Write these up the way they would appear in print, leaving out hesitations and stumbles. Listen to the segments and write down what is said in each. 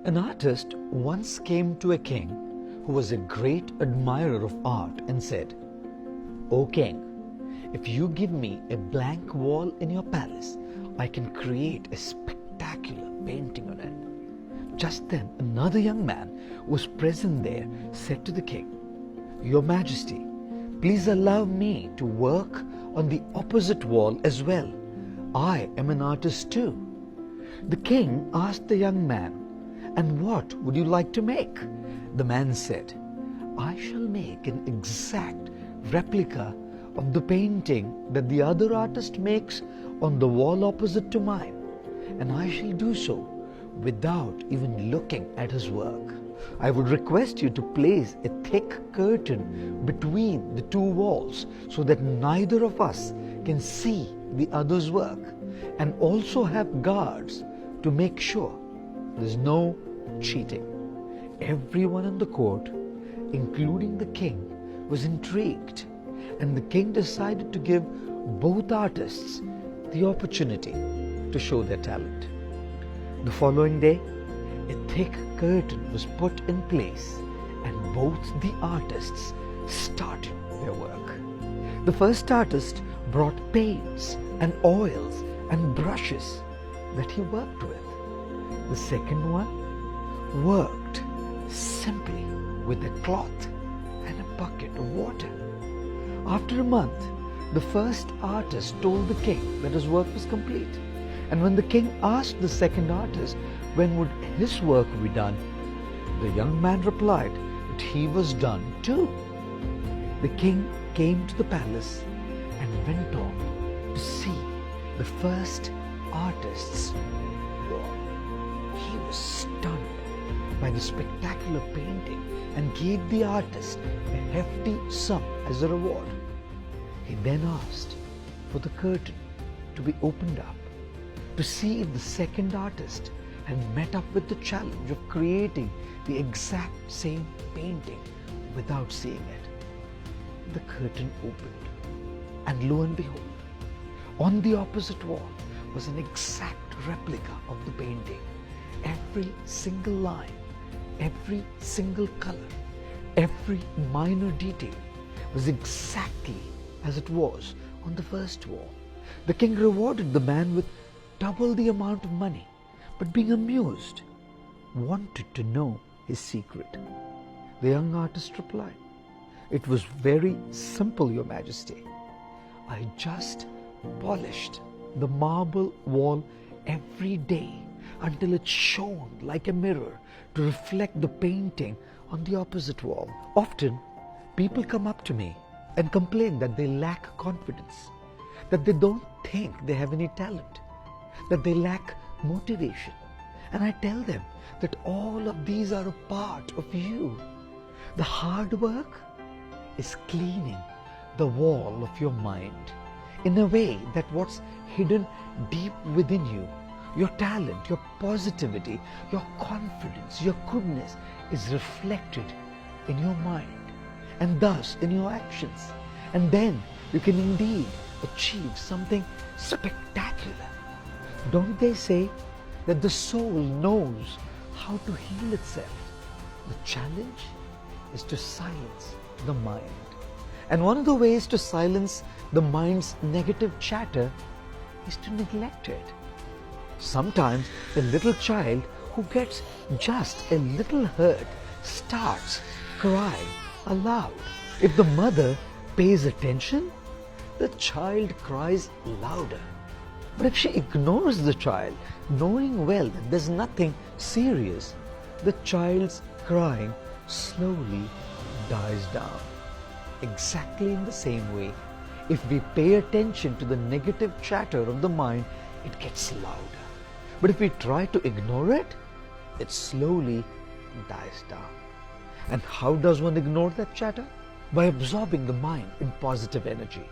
An artist once came to a king who was a great admirer of art and said, "O king, if you give me a blank wall in your palace, I can create a spectacular painting on it." Just then another young man who was present there said to the king, "Your Majesty, please allow me to work on the opposite wall as well. I am an artist too." The king asked the young man, "And what would you like to make?" The man said, "I shall make an exact replica of the painting that the other artist makes on the wall opposite to mine, and I shall do so without even looking at his work. I would request you to place a thick curtain between the two walls so that neither of us can see the other's work, and also have guards to make sure there's no cheating." Everyone in the court, including the king, was intrigued, and the king decided to give both artists the opportunity to show their talent. The following day, a thick curtain was put in place, and both the artists started their work. The first artist brought paints and oils and brushes that he worked with. The second one worked simply with a cloth and a bucket of water. After a month, the first artist told the king that his work was complete. And when the king asked the second artist when would his work be done, the young man replied that he was done too. The king came to the palace and went on to see the first artist's work. He was stunned by the spectacular painting and gave the artist a hefty sum as a reward. He then asked for the curtain to be opened up to see if the second artist had met up with the challenge of creating the exact same painting without seeing it. The curtain opened, and lo and behold, on the opposite wall was an exact replica of the painting. Every single line, every single color, every minor detail was exactly as it was on the first wall. The king rewarded the man with double the amount of money, but being amused, wanted to know his secret. The young artist replied, "It was very simple, Your Majesty. I just polished the marble wall every day until it shone like a mirror to reflect the painting on the opposite wall." Often, people come up to me and complain that they lack confidence, that they don't think they have any talent, that they lack motivation. And I tell them that all of these are a part of you. The hard work is cleaning the wall of your mind in a way that what's hidden deep within you, your talent, your positivity, your confidence, your goodness is reflected in your mind and thus in your actions. And then you can indeed achieve something spectacular. Don't they say that the soul knows how to heal itself? The challenge is to silence the mind. And one of the ways to silence the mind's negative chatter is to neglect it. Sometimes a little child who gets just a little hurt starts crying aloud. If the mother pays attention, the child cries louder. But if she ignores the child, knowing well that there's nothing serious, the child's crying slowly dies down. Exactly in the same way, if we pay attention to the negative chatter of the mind, it gets louder. But if we try to ignore it, it slowly dies down. And how does one ignore that chatter? By absorbing the mind in positive energy,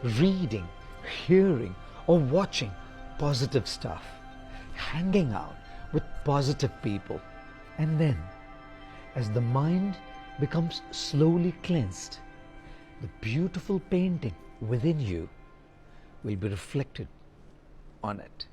reading, hearing, or watching positive stuff, hanging out with positive people. And then, as the mind becomes slowly cleansed, the beautiful painting within you will be reflected on it.